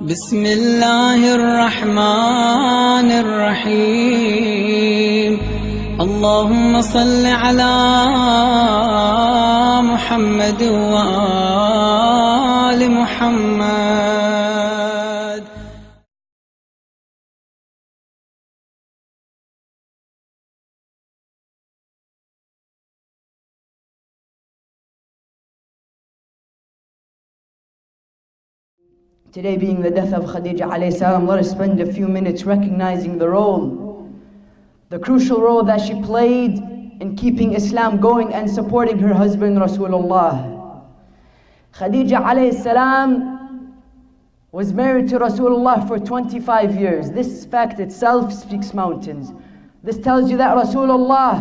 بسم الله الرحمن الرحيم اللهم صل على محمد وآل محمد. Today being the death of Khadija alayhi salam, let us spend a few minutes recognizing the role, the crucial role that she played in keeping Islam going and supporting her husband Rasulullah. Khadija alayhi salam was married to Rasulullah for 25 years. This fact itself speaks mountains. This tells you that Rasulullah,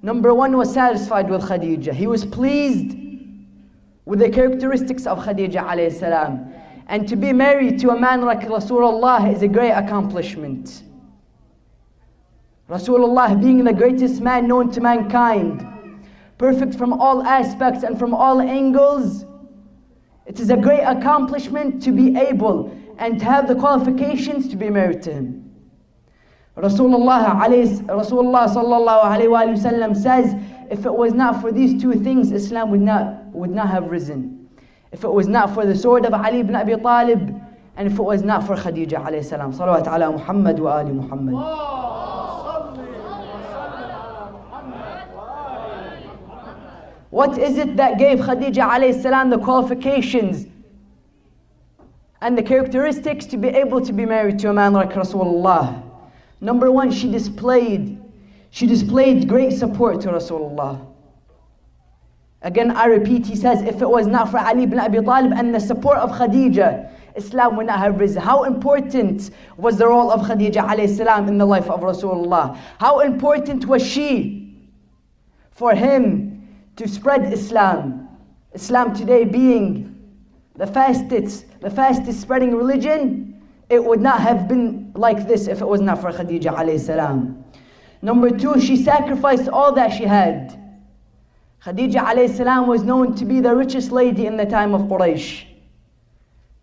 number one, was satisfied with Khadija. He was pleased with the characteristics of Khadija alayhi salam. And to be married to a man like Rasulullah is a great accomplishment. Rasulullah being the greatest man known to mankind, perfect from all aspects and from all angles, it is a great accomplishment to be able and to have the qualifications to be married to him. Rasulullah sallallahu alayhi wa sallam says, if it was not for these two things, Islam would not have risen. If it was not for the sword of Ali ibn Abi Talib, and if it was not for Khadija alayhi salam. Salawat ala Muhammad wa ali Muhammad. What is it that gave Khadija alayhi salam the qualifications and the characteristics to be able to be married to a man like Rasulullah? Number one, she displayed great support to Rasulullah. Again, I repeat, he says, if it was not for Ali ibn Abi Talib and the support of Khadija, Islam would not have risen. How important was the role of Khadija alayhi salam in the life of Rasulullah? How important was she for him to spread Islam? Islam today being the fastest spreading religion, it would not have been like this if it was not for Khadija alayhi salam. Number two, she sacrificed all that she had. Khadija alayhi salam was known to be the richest lady in the time of Quraysh.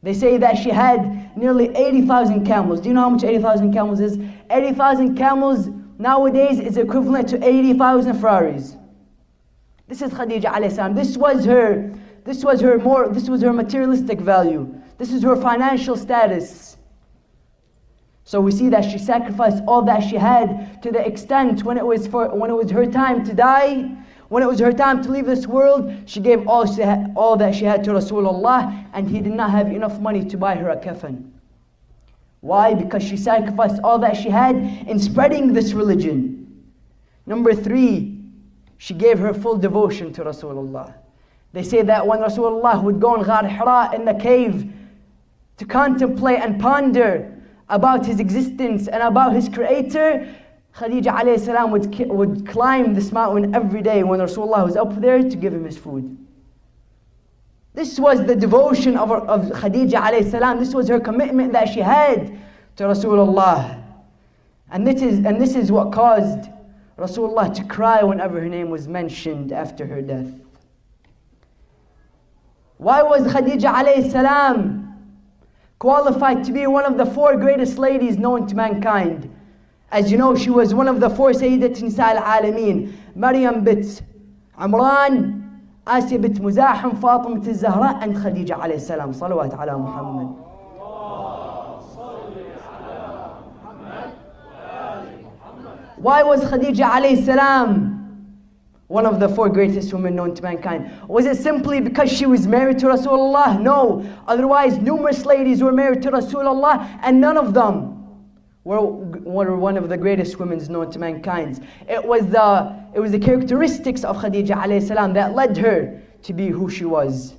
They say that she had nearly 80,000 camels. Do you know how much 80,000 camels is? 80,000 camels nowadays is equivalent to 80,000 Ferraris. This is Khadija alayhi salam. This was her materialistic value. This is her financial status. So we see that she sacrificed all that she had to the extent when it was her time to die, when it was her time to leave this world, she gave all that she had to Rasulullah, and he did not have enough money to buy her a kafan. Why? Because she sacrificed all that she had in spreading this religion. Number three, she gave her full devotion to Rasulullah. They say that when Rasulullah would go in Ghar Hira, in the cave, to contemplate and ponder about his existence and about his creator, Khadija alayhi salam would climb this mountain every day when Rasulullah was up there to give him his food. This was the devotion of Khadija alayhi salam. This was her commitment that she had to Rasulullah. And this is what caused Rasulullah to cry whenever her name was mentioned after her death. Why was Khadija alayhi salam qualified to be one of the four greatest ladies known to mankind? As you know, she was one of the four Sayyidat Nisa al-Alameen. Maryam bint Imran, Asya bint Muzahim, Fatima bint Zahra, and Khadija alayhi salam. Salawat ala Muhammad. Why was Khadija alayhi salam one of the four greatest women known to mankind? Was it simply because she was married to Rasulullah? No. Otherwise, numerous ladies were married to Rasulullah, and none of them were one of the greatest women known to mankind. It was the characteristics of Khadija alayhi salam that led her to be who she was.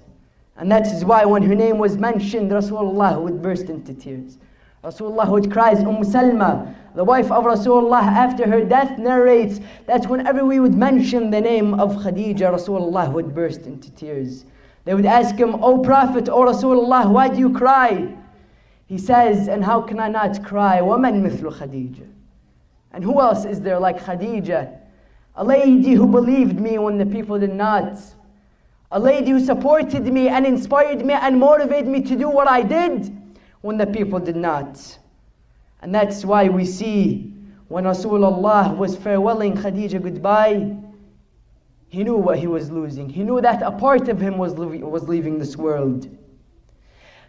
And that is why when her name was mentioned, Rasulullah would burst into tears. Rasulullah would cry. Salma, the wife of Rasulullah, after her death, narrates that whenever we would mention the name of Khadija, Rasulullah would burst into tears. They would ask him, "O Prophet, O Rasulullah, why do you cry?" He says, "And how can I not cry? وَمَنْ مِثْلُ Khadija?" And who else is there like Khadija? A lady who believed me when the people did not. A lady who supported me and inspired me and motivated me to do what I did when the people did not. And that's why we see when Rasulullah was farewelling Khadija goodbye, he knew what he was losing. He knew that a part of him was leaving this world.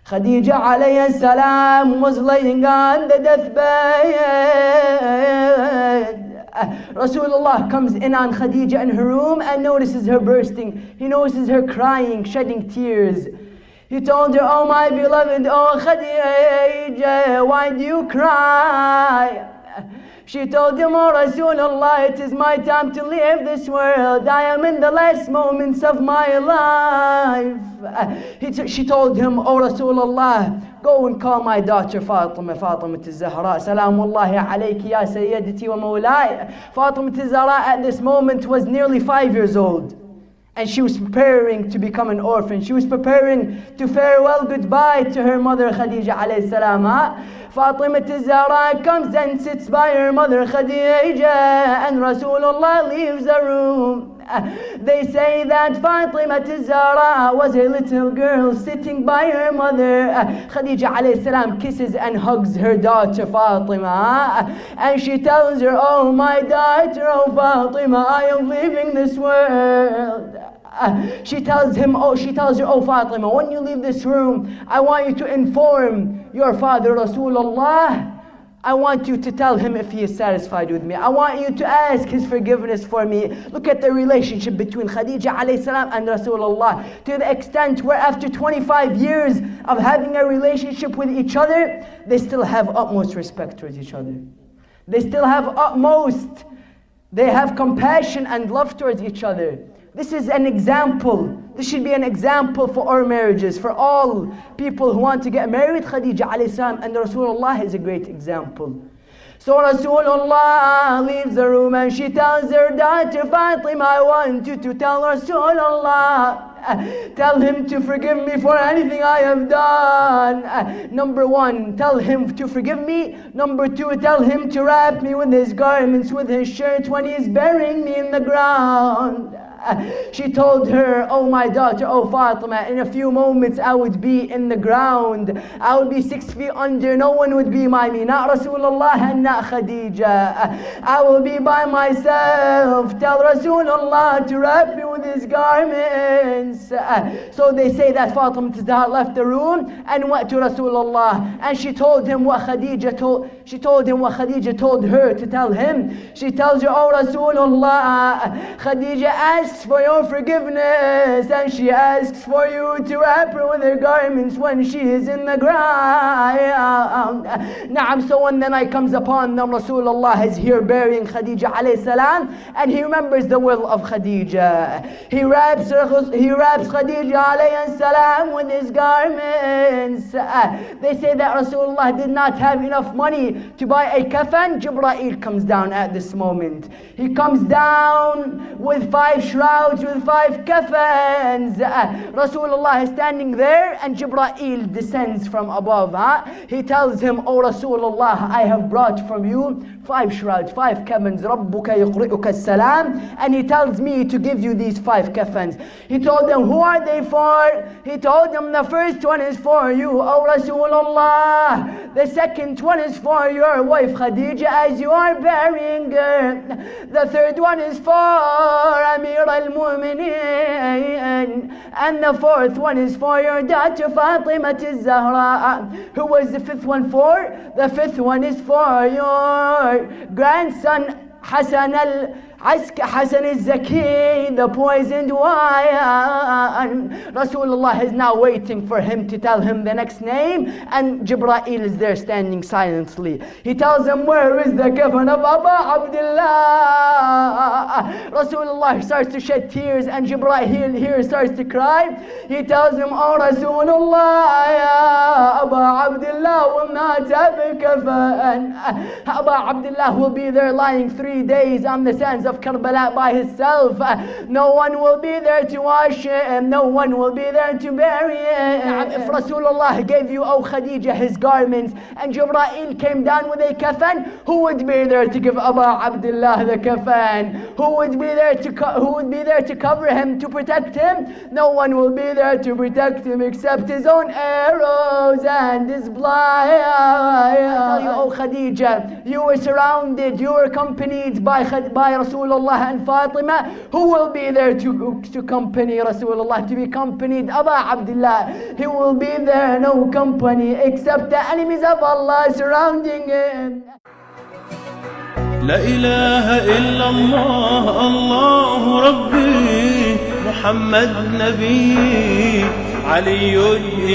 Khadija alayhi salam was laying on the deathbed. Rasulullah comes in on Khadija in her room and notices her bursting. He notices her crying, shedding tears. He told her, "Oh my beloved, oh Khadija, why do you cry?" She told him, "Oh Rasulullah, it is my time to leave this world. I am in the last moments of my life." She told him, "Oh Rasulullah, go and call my daughter Fatima al-Zahra. Salamullahi alayki ya sayyidati wa mawlai." Fatima al-Zahra at this moment was nearly 5 years old. And she was preparing to become an orphan. She was preparing to farewell goodbye to her mother Khadija alayhi salam. Fatima al-Zahra comes and sits by her mother Khadija, and Rasulullah leaves the room. They say that Fatima al-Zahra was a little girl sitting by her mother. Khadija alayhi salam kisses and hugs her daughter Fatima, and she tells her, "Oh my daughter, oh Fatima, I am leaving this world." She tells her, "Oh Fatima, when you leave this room, I want you to inform your father Rasulullah. I want you to tell him if he is satisfied with me. I want you to ask his forgiveness for me." Look at the relationship between Khadija alayhi salam and Rasulullah, to the extent where after 25 years of having a relationship with each other, they still have utmost respect towards each other. They have compassion and love towards each other. This is an example. This should be an example for our marriages, for all people who want to get married. Khadija alayhi salam and Rasulullah is a great example. So Rasulullah leaves the room and she tells her daughter Fatima, "I want you to tell Rasulullah, tell him to forgive me for anything I have done. Number one, tell him to forgive me. Number two, tell him to wrap me with his garments, with his shirt when he is burying me in the ground." She told her, "Oh my daughter, oh Fatima, in a few moments I would be in the ground. I would be 6 feet under. No one would be by me. Not Rasulullah and not Khadija. I will be by myself. Tell Rasulullah to wrap me with his garments." So they say that Fatima left the room and went to Rasulullah, and she told him what Khadija told her to tell him. She tells her, "Oh Rasulullah, Khadija asked for your forgiveness, and she asks for you to wrap her with her garments when she is in the ground." So when the night comes upon them, Rasulullah is here burying Khadija alayhi salam, and he remembers the will of Khadija. He wraps Khadija alayhi salam with his garments. They say that Rasulullah did not have enough money to buy a kafan. Jibreel comes down at this moment. He comes down with 5 shrouds, with 5 kafans. Rasulullah is standing there and Jibreel descends from above. He tells him, "Oh Rasulullah, I have brought from you 5 shrouds, 5 kafans. Rabbuka yuqri'uka as-salam." And he tells me to give you these 5 kafans. He told them, "Who are they for?" He told them, "The first one is for you, oh Rasulullah. The second one is for your wife Khadija as you are burying her. The third one is for Amir al-Mu'mineen. And the fourth one is for your daughter Fatima al-Zahra." Who was the 5th one for? The 5th one is for your grandson Hassan al-Zaki, the poisoned wine. Rasulullah is now waiting for him to tell him the next name, and Jibreel is there standing silently. He tells him, "Where is the kafan of Abu Abdullah?" Rasulullah starts to shed tears, and Jibreel here starts to cry. He tells him, "Oh Rasulullah, Abu Abdullah will not بكفن. Abu Abdullah will be there lying 3 days on the sands of Karbala by himself. No one will be there to wash him, no one will be there to bury him. If Rasulullah gave you, oh Khadija, his garments, and Jibreel came down with a kafan, who would be there to give Abu Abdullah the kafan? Who would be there to cover him, to protect him? No one will be there to protect him except his own arrows and his blood. I tell you, oh Khadija, you were surrounded, you were accompanied by Rasulullah and Fatima. Who will be there to accompany Rasulullah, to be accompanied? Abu Abdullah. He will be there, no company except the enemies of Allah surrounding him. لا إله إلا الله الله ربي محمد نبي علي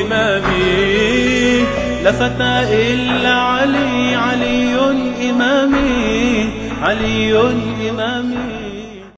إمامي لا فتى إلا علي علي إمامي علي إمامي